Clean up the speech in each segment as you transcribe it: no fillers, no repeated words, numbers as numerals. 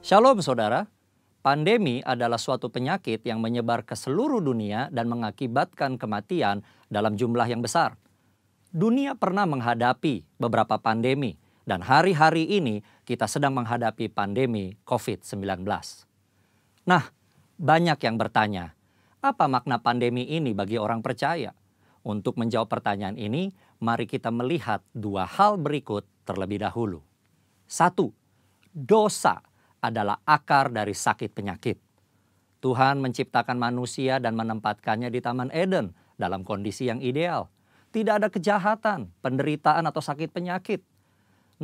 Shalom saudara, pandemi adalah suatu penyakit yang menyebar ke seluruh dunia dan mengakibatkan kematian dalam jumlah yang besar. Dunia pernah menghadapi beberapa pandemi dan hari-hari ini kita sedang menghadapi pandemi COVID-19. Nah, banyak yang bertanya, apa makna pandemi ini bagi orang percaya? Untuk menjawab pertanyaan ini, mari kita melihat dua hal berikut terlebih dahulu. 1. Dosa adalah akar dari sakit penyakit. Tuhan menciptakan manusia dan menempatkannya di Taman Eden dalam kondisi yang ideal. Tidak ada kejahatan, penderitaan atau sakit penyakit.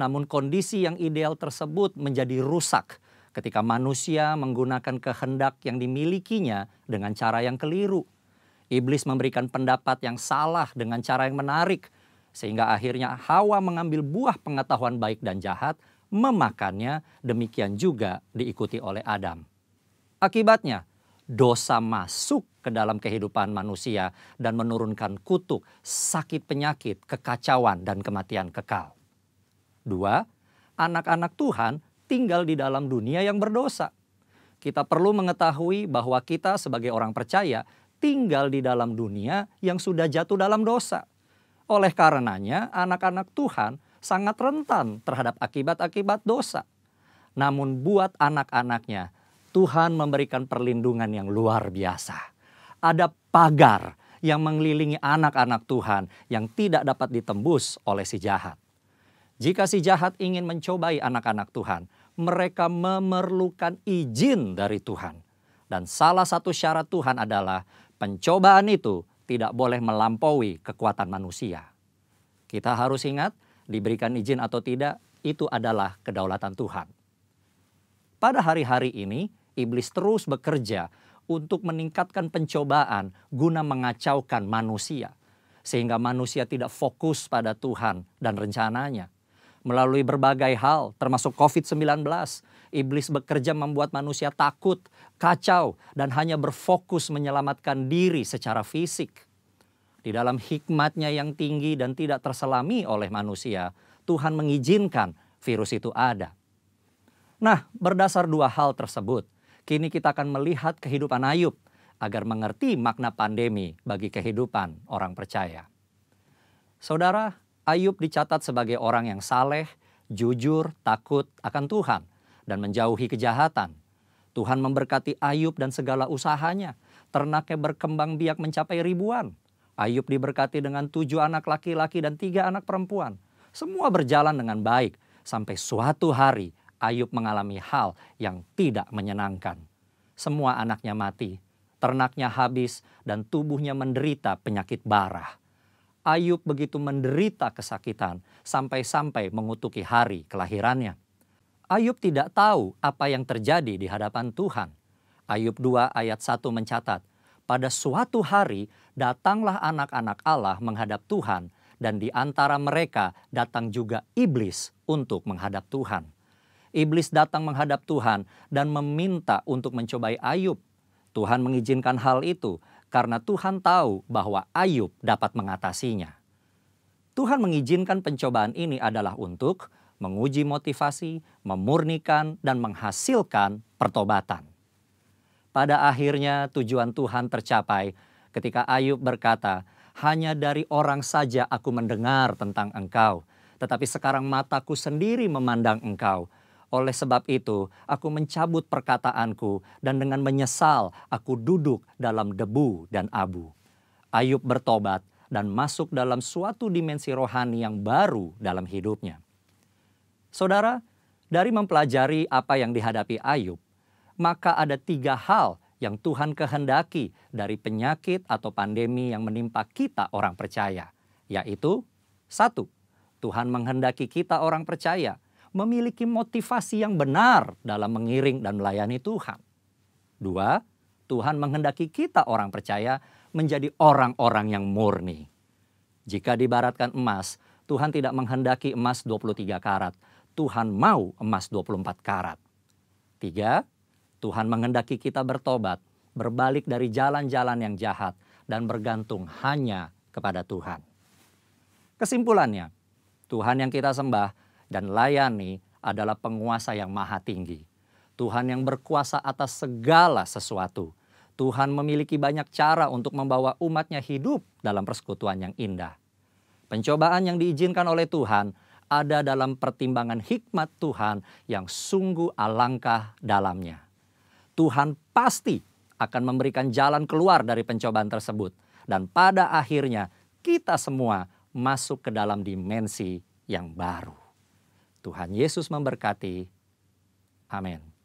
Namun kondisi yang ideal tersebut menjadi rusak ketika manusia menggunakan kehendak yang dimilikinya dengan cara yang keliru. Iblis memberikan pendapat yang salah dengan cara yang menarik, sehingga akhirnya Hawa mengambil buah pengetahuan baik dan jahat, memakannya, demikian juga diikuti oleh Adam. Akibatnya, dosa masuk ke dalam kehidupan manusia dan menurunkan kutuk, sakit penyakit, kekacauan, dan kematian kekal. 2. Anak-anak Tuhan tinggal di dalam dunia yang berdosa. Kita perlu mengetahui bahwa kita sebagai orang percaya tinggal di dalam dunia yang sudah jatuh dalam dosa. Oleh karenanya, anak-anak Tuhan sangat rentan terhadap akibat-akibat dosa. Namun buat anak-anaknya, Tuhan memberikan perlindungan yang luar biasa. Ada pagar yang mengelilingi anak-anak Tuhan yang tidak dapat ditembus oleh si jahat. Jika si jahat ingin mencobai anak-anak Tuhan, mereka memerlukan izin dari Tuhan. Dan salah satu syarat Tuhan adalah pencobaan itu tidak boleh melampaui kekuatan manusia. Kita harus ingat, diberikan izin atau tidak, itu adalah kedaulatan Tuhan. Pada hari-hari ini, iblis terus bekerja untuk meningkatkan pencobaan guna mengacaukan manusia. Sehingga manusia tidak fokus pada Tuhan dan rencananya. Melalui berbagai hal, termasuk COVID-19, iblis bekerja membuat manusia takut, kacau, dan hanya berfokus menyelamatkan diri secara fisik. Di dalam hikmatnya yang tinggi dan tidak terselami oleh manusia, Tuhan mengizinkan virus itu ada. Nah, berdasar dua hal tersebut, kini kita akan melihat kehidupan Ayub agar mengerti makna pandemi bagi kehidupan orang percaya. Saudara, Ayub dicatat sebagai orang yang saleh, jujur, takut akan Tuhan, dan menjauhi kejahatan. Tuhan memberkati Ayub dan segala usahanya. Ternaknya berkembang biak mencapai ribuan. Ayub diberkati dengan 7 anak laki-laki dan 3 anak perempuan. Semua berjalan dengan baik sampai suatu hari Ayub mengalami hal yang tidak menyenangkan. Semua anaknya mati, ternaknya habis, dan tubuhnya menderita penyakit bara. Ayub begitu menderita kesakitan sampai-sampai mengutuki hari kelahirannya. Ayub tidak tahu apa yang terjadi di hadapan Tuhan. Ayub 2 ayat 1 mencatat, pada suatu hari datanglah anak-anak Allah menghadap Tuhan, dan di antara mereka datang juga iblis untuk menghadap Tuhan. Iblis datang menghadap Tuhan dan meminta untuk mencobai Ayub. Tuhan mengizinkan hal itu karena Tuhan tahu bahwa Ayub dapat mengatasinya. Tuhan mengizinkan pencobaan ini adalah untuk menguji motivasi, memurnikan, dan menghasilkan pertobatan. Pada akhirnya tujuan Tuhan tercapai ketika Ayub berkata, hanya dari orang saja aku mendengar tentang engkau, tetapi sekarang mataku sendiri memandang engkau. Oleh sebab itu, aku mencabut perkataanku dan dengan menyesal aku duduk dalam debu dan abu. Ayub bertobat dan masuk dalam suatu dimensi rohani yang baru dalam hidupnya. Saudara, dari mempelajari apa yang dihadapi Ayub, maka ada 3 hal yang Tuhan kehendaki dari penyakit atau pandemi yang menimpa kita orang percaya. Yaitu, 1. Tuhan menghendaki kita orang percaya memiliki motivasi yang benar dalam mengiring dan melayani Tuhan. 2. Tuhan menghendaki kita orang percaya menjadi orang-orang yang murni. Jika diibaratkan emas, Tuhan tidak menghendaki emas 23 karat. Tuhan mau emas 24 karat. 3. Tuhan menghendaki kita bertobat, berbalik dari jalan-jalan yang jahat, dan bergantung hanya kepada Tuhan. Kesimpulannya, Tuhan yang kita sembah dan layani adalah penguasa yang maha tinggi. Tuhan yang berkuasa atas segala sesuatu. Tuhan memiliki banyak cara untuk membawa umatnya hidup dalam persekutuan yang indah. Pencobaan yang diizinkan oleh Tuhan ada dalam pertimbangan hikmat Tuhan yang sungguh alangkah dalamnya. Tuhan pasti akan memberikan jalan keluar dari pencobaan tersebut. Dan pada akhirnya kita semua masuk ke dalam dimensi yang baru. Tuhan Yesus memberkati. Amin.